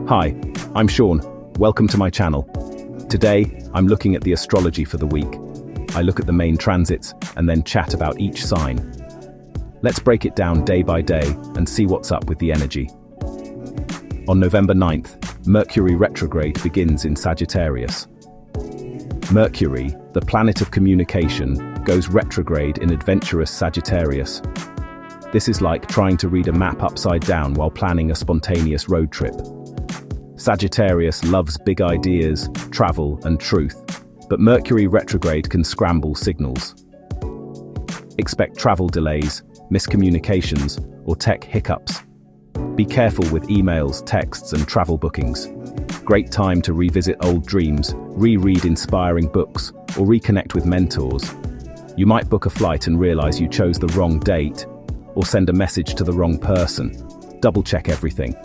Hi, I'm Sean. Welcome to my channel. Today, I'm looking at the astrology for the week. I look at the main transits and then chat about each sign. Let's break it down day by day and see what's up with the energy. On November 9th, Mercury retrograde begins in Sagittarius. Mercury, the planet of communication, goes retrograde in adventurous Sagittarius. This is like trying to read a map upside down while planning a spontaneous road trip. Sagittarius loves big ideas, travel, and truth, but Mercury retrograde can scramble signals. Expect travel delays, miscommunications, or tech hiccups. Be careful with emails, texts, and travel bookings. Great time to revisit old dreams, reread inspiring books, or reconnect with mentors. You might book a flight and realize you chose the wrong date, or send a message to the wrong person. Double-check everything.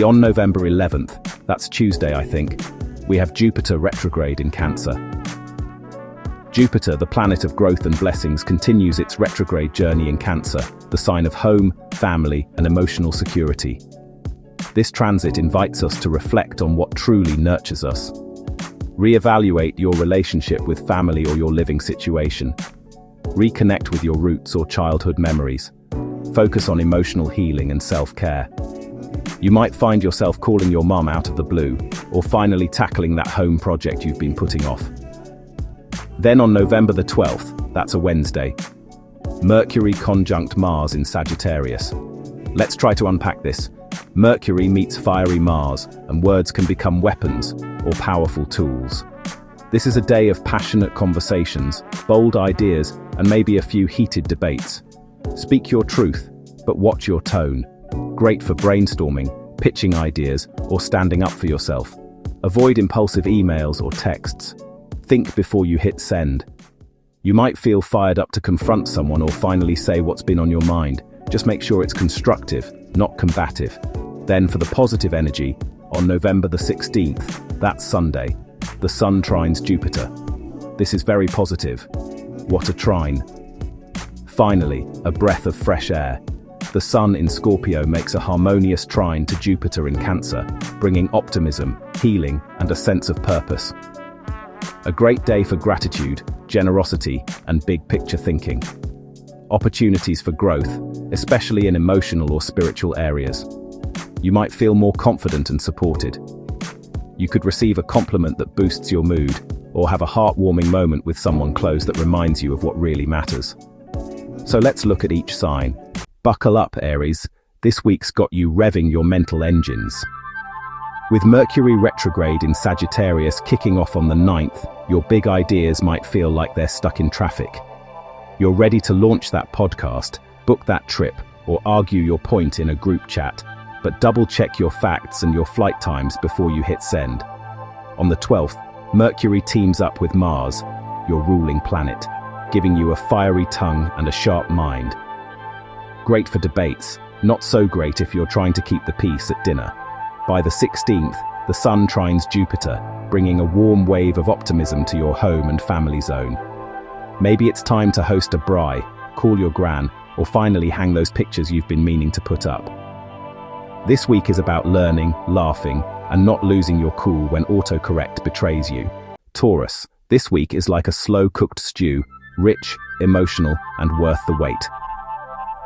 On November 11th, that's Tuesday I think, we have Jupiter retrograde in Cancer. Jupiter, the planet of growth and blessings, continues its retrograde journey in Cancer, the sign of home, family, and emotional security. This transit invites us to reflect on what truly nurtures us. Reevaluate your relationship with family or your living situation. Reconnect with your roots or childhood memories. Focus on emotional healing and self-care. You might find yourself calling your mum out of the blue, or finally tackling that home project you've been putting off. Then on November the 12th, that's a Wednesday, Mercury conjunct Mars in Sagittarius. Let's try to unpack this. Mercury meets fiery Mars, and words can become weapons or powerful tools. This is a day of passionate conversations, bold ideas, and maybe a few heated debates. Speak your truth, but watch your tone. Great for brainstorming, pitching ideas, or standing up for yourself. Avoid impulsive emails or texts. Think before you hit send. You might feel fired up to confront someone or finally say what's been on your mind. Just make sure it's constructive, not combative. Then for the positive energy, on November the 16th, that's Sunday, the Sun trines Jupiter. This is very positive. What a trine. Finally, a breath of fresh air. The Sun in Scorpio makes a harmonious trine to Jupiter in Cancer, bringing optimism, healing, and a sense of purpose. A great day for gratitude, generosity, and big-picture thinking. Opportunities for growth, especially in emotional or spiritual areas. You might feel more confident and supported. You could receive a compliment that boosts your mood, or have a heartwarming moment with someone close that reminds you of what really matters. So let's look at each sign. Buckle up, Aries. This week's got you revving your mental engines. With Mercury retrograde in Sagittarius kicking off on the 9th, your big ideas might feel like they're stuck in traffic. You're ready to launch that podcast, book that trip, or argue your point in a group chat, but double-check your facts and your flight times before you hit send. On the 12th, Mercury teams up with Mars, your ruling planet, giving you a fiery tongue and a sharp mind. Great for debates, not so great if you're trying to keep the peace at dinner. By the 16th, the Sun trines Jupiter, bringing a warm wave of optimism to your home and family zone. Maybe it's time to host a braai, call your gran, or finally hang those pictures you've been meaning to put up. This week is about learning, laughing, and not losing your cool when autocorrect betrays you. Taurus, this week is like a slow-cooked stew, rich, emotional, and worth the wait.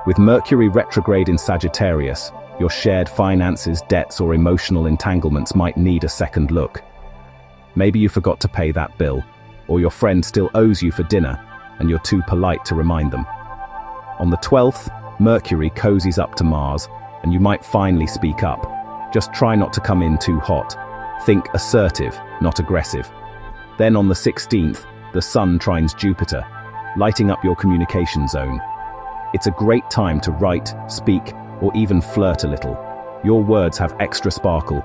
With Mercury retrograde in Sagittarius, your shared finances, debts, or emotional entanglements might need a second look. Maybe you forgot to pay that bill, or your friend still owes you for dinner, and you're too polite to remind them. On the 12th, Mercury cozies up to Mars, and you might finally speak up. Just try not to come in too hot. Think assertive, not aggressive. Then on the 16th, the Sun trines Jupiter, lighting up your communication zone. It's a great time to write, speak, or even flirt a little. Your words have extra sparkle.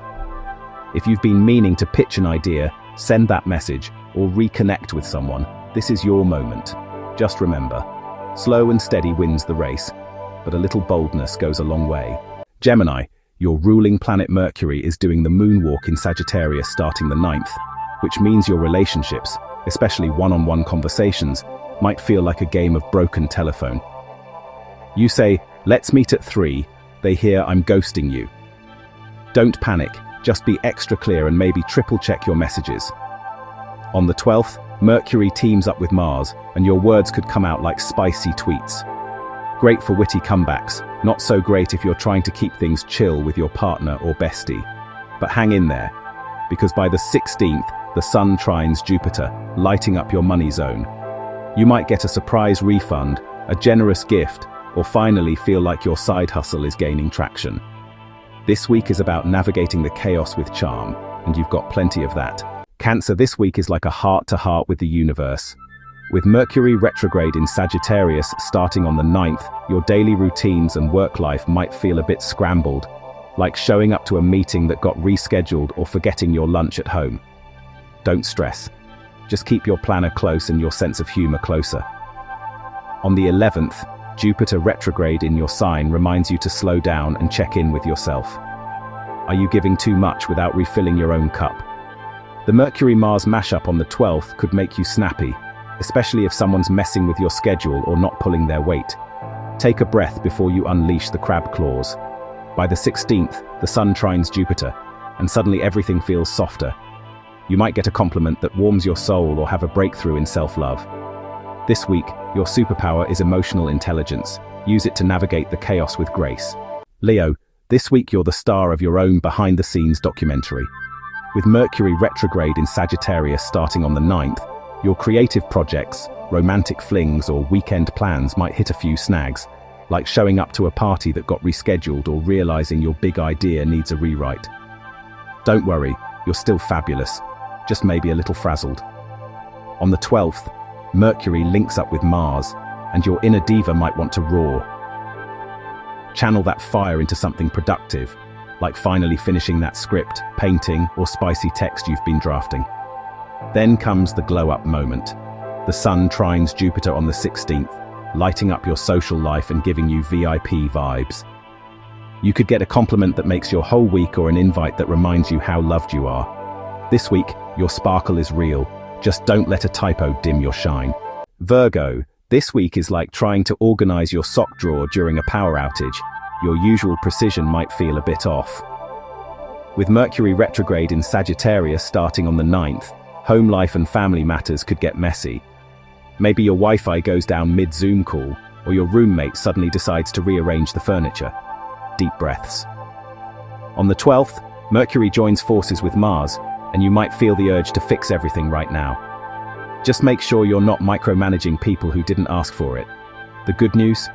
If you've been meaning to pitch an idea, send that message, or reconnect with someone. This is your moment. Just remember, slow and steady wins the race, but a little boldness goes a long way. Gemini, your ruling planet Mercury is doing the moonwalk in Sagittarius starting the 9th, which means your relationships, especially one-on-one conversations, might feel like a game of broken telephone. You say, "Let's meet at 3, they hear I'm ghosting you. Don't panic, Just be extra clear and maybe triple check your messages. On the 12th, Mercury teams up with Mars, and your words could come out like spicy tweets. Great for witty comebacks, not so great if you're trying to keep things chill with your partner or bestie. But hang in there, because by the 16th, the Sun trines Jupiter, lighting up your money zone. You might get a surprise refund, a generous gift, or finally feel like your side hustle is gaining traction. This week is about navigating the chaos with charm, and you've got plenty of that. Cancer, this week is like a heart-to-heart with the universe. With Mercury retrograde in Sagittarius starting on the 9th, your daily routines and work life might feel a bit scrambled, like showing up to a meeting that got rescheduled or forgetting your lunch at home. Don't stress. Just keep your planner close and your sense of humor closer. On the 11th, Jupiter retrograde in your sign reminds you to slow down and check in with yourself. Are you giving too much without refilling your own cup? The Mercury-Mars mashup on the 12th could make you snappy, especially if someone's messing with your schedule or not pulling their weight. Take a breath before you unleash the crab claws. By the 16th, the Sun trines Jupiter, and suddenly everything feels softer. You might get a compliment that warms your soul or have a breakthrough in self-love. This week, your superpower is emotional intelligence. Use it to navigate the chaos with grace. Leo, this week you're the star of your own behind-the-scenes documentary. With Mercury retrograde in Sagittarius starting on the 9th, your creative projects, romantic flings or weekend plans might hit a few snags, like showing up to a party that got rescheduled or realizing your big idea needs a rewrite. Don't worry, you're still fabulous, just maybe a little frazzled. On the 12th, Mercury links up with Mars, and your inner diva might want to roar. Channel that fire into something productive, like finally finishing that script, painting, or spicy text you've been drafting. Then comes the glow-up moment. The Sun trines Jupiter on the 16th, lighting up your social life and giving you VIP vibes. You could get a compliment that makes your whole week or an invite that reminds you how loved you are. This week, your sparkle is real. Just don't let a typo dim your shine. Virgo, this week is like trying to organize your sock drawer during a power outage. Your usual precision might feel a bit off. With Mercury retrograde in Sagittarius starting on the 9th, home life and family matters could get messy. Maybe your Wi-Fi goes down mid-Zoom call, or your roommate suddenly decides to rearrange the furniture. Deep breaths. On the 12th, Mercury joins forces with Mars, and you might feel the urge to fix everything right now. Just make sure you're not micromanaging people who didn't ask for it. The good news?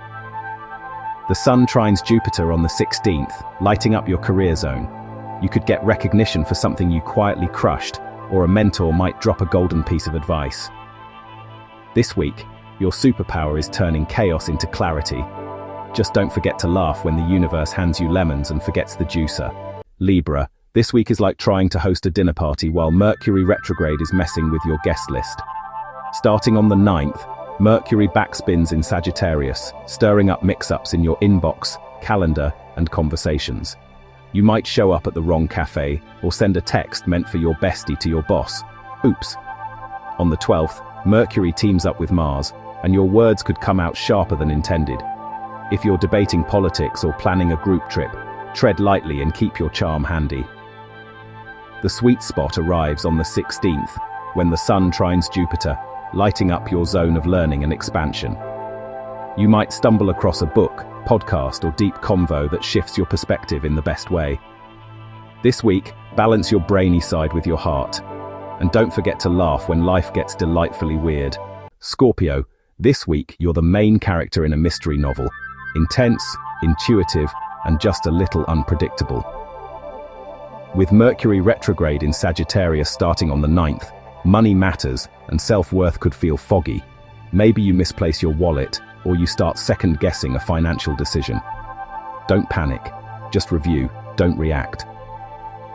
The Sun trines Jupiter on the 16th, lighting up your career zone. You could get recognition for something you quietly crushed, or a mentor might drop a golden piece of advice. This week, your superpower is turning chaos into clarity. Just don't forget to laugh when the universe hands you lemons and forgets the juicer. Libra, this week is like trying to host a dinner party while Mercury retrograde is messing with your guest list. Starting on the 9th, Mercury backspins in Sagittarius, stirring up mix-ups in your inbox, calendar, and conversations. You might show up at the wrong cafe or send a text meant for your bestie to your boss. Oops. On the 12th, Mercury teams up with Mars, and your words could come out sharper than intended. If you're debating politics or planning a group trip, tread lightly and keep your charm handy. The sweet spot arrives on the 16th, when the Sun trines Jupiter, lighting up your zone of learning and expansion. You might stumble across a book, podcast, or deep convo that shifts your perspective in the best way. This week, balance your brainy side with your heart. And don't forget to laugh when life gets delightfully weird. Scorpio, this week you're the main character in a mystery novel. Intense, intuitive, and just a little unpredictable. With Mercury retrograde in Sagittarius starting on the 9th, money matters and self-worth could feel foggy. Maybe you misplace your wallet, or you start second-guessing a financial decision. Don't panic. Just review, don't react.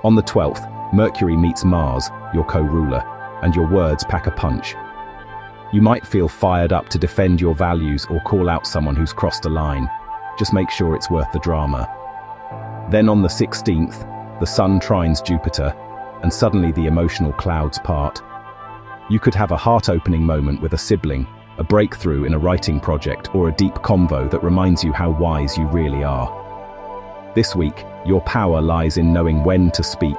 On the 12th, Mercury meets Mars, your co-ruler, and your words pack a punch. You might feel fired up to defend your values or call out someone who's crossed a line. Just make sure it's worth the drama. Then on the 16th, the Sun trines Jupiter, and suddenly the emotional clouds part. You could have a heart-opening moment with a sibling, a breakthrough in a writing project, or a deep convo that reminds you how wise you really are. This week, your power lies in knowing when to speak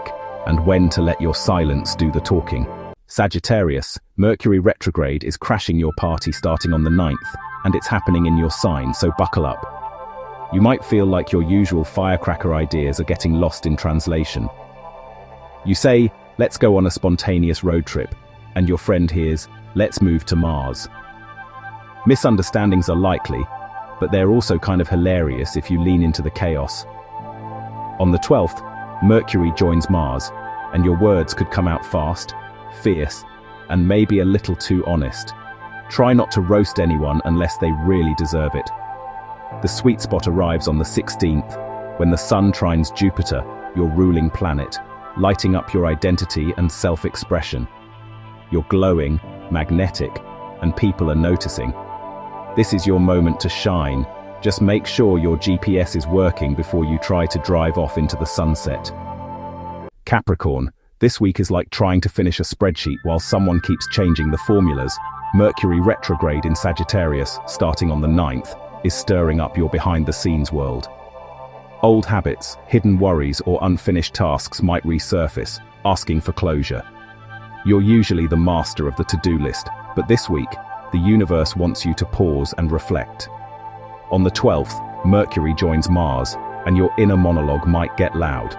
and when to let your silence do the talking. Sagittarius, Mercury retrograde is crashing your party starting on the 9th, and it's happening in your sign, so buckle up. You might feel like your usual firecracker ideas are getting lost in translation. You say, let's go on a spontaneous road trip, and your friend hears, let's move to Mars. Misunderstandings are likely, but they're also kind of hilarious if you lean into the chaos. On the 12th, Mercury joins Mars, and your words could come out fast, fierce, and maybe a little too honest. Try not to roast anyone unless they really deserve it. The sweet spot arrives on the 16th, when the Sun trines Jupiter, your ruling planet, lighting up your identity and self-expression. You're glowing, magnetic, and people are noticing. This is your moment to shine. Just make sure your GPS is working before you try to drive off into the sunset. Capricorn, this week is like trying to finish a spreadsheet while someone keeps changing the formulas. Mercury retrograde in Sagittarius, starting on the 9th, is stirring up your behind-the-scenes world. Old habits, hidden worries, or unfinished tasks might resurface, asking for closure. You're usually the master of the to-do list, but this week, the universe wants you to pause and reflect. On the 12th, Mercury joins Mars, and your inner monologue might get loud.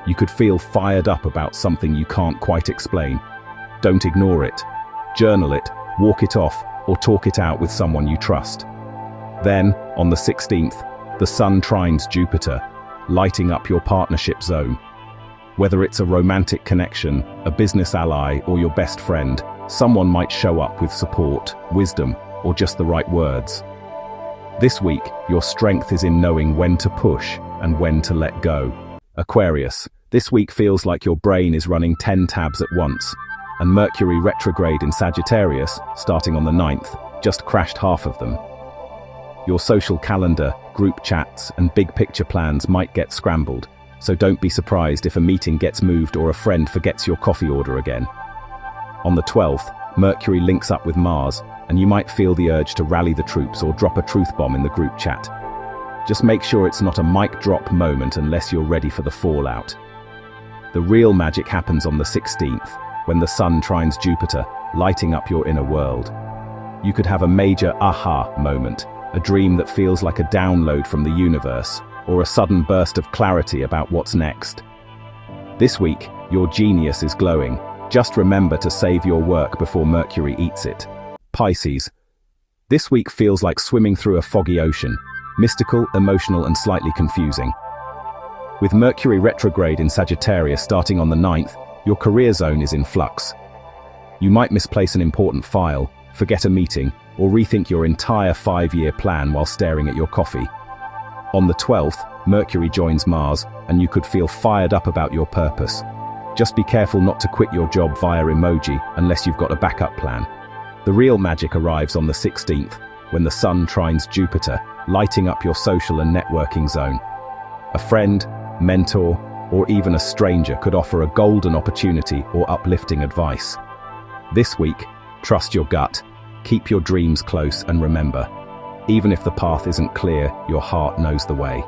You could feel fired up about something you can't quite explain. Don't ignore it. Journal it, walk it off, or talk it out with someone you trust. Then, on the 16th, the Sun trines Jupiter, lighting up your partnership zone. Whether it's a romantic connection, a business ally, or your best friend, someone might show up with support, wisdom, or just the right words. This week, your strength is in knowing when to push and when to let go. Aquarius, this week feels like your brain is running 10 tabs at once, and Mercury retrograde in Sagittarius, starting on the 9th, just crashed half of them. Your social calendar, group chats, and big picture plans might get scrambled, so don't be surprised if a meeting gets moved or a friend forgets your coffee order again. On the 12th, Mercury links up with Mars, and you might feel the urge to rally the troops or drop a truth bomb in the group chat. Just make sure it's not a mic drop moment unless you're ready for the fallout. The real magic happens on the 16th, when the Sun trines Jupiter, lighting up your inner world. You could have a major aha moment, a dream that feels like a download from the universe, or a sudden burst of clarity about what's next. This week, your genius is glowing. Just remember to save your work before Mercury eats it. Pisces, this week feels like swimming through a foggy ocean, mystical, emotional, and slightly confusing. With Mercury retrograde in Sagittarius starting on the 9th, your career zone is in flux. You might misplace an important file, forget a meeting, or rethink your entire 5-year plan while staring at your coffee. On the 12th, Mercury joins Mars, and you could feel fired up about your purpose. Just be careful not to quit your job via emoji unless you've got a backup plan. The real magic arrives on the 16th, when the Sun trines Jupiter, lighting up your social and networking zone. A friend, mentor, or even a stranger could offer a golden opportunity or uplifting advice. This week, trust your gut, keep your dreams close, and remember, even if the path isn't clear, your heart knows the way.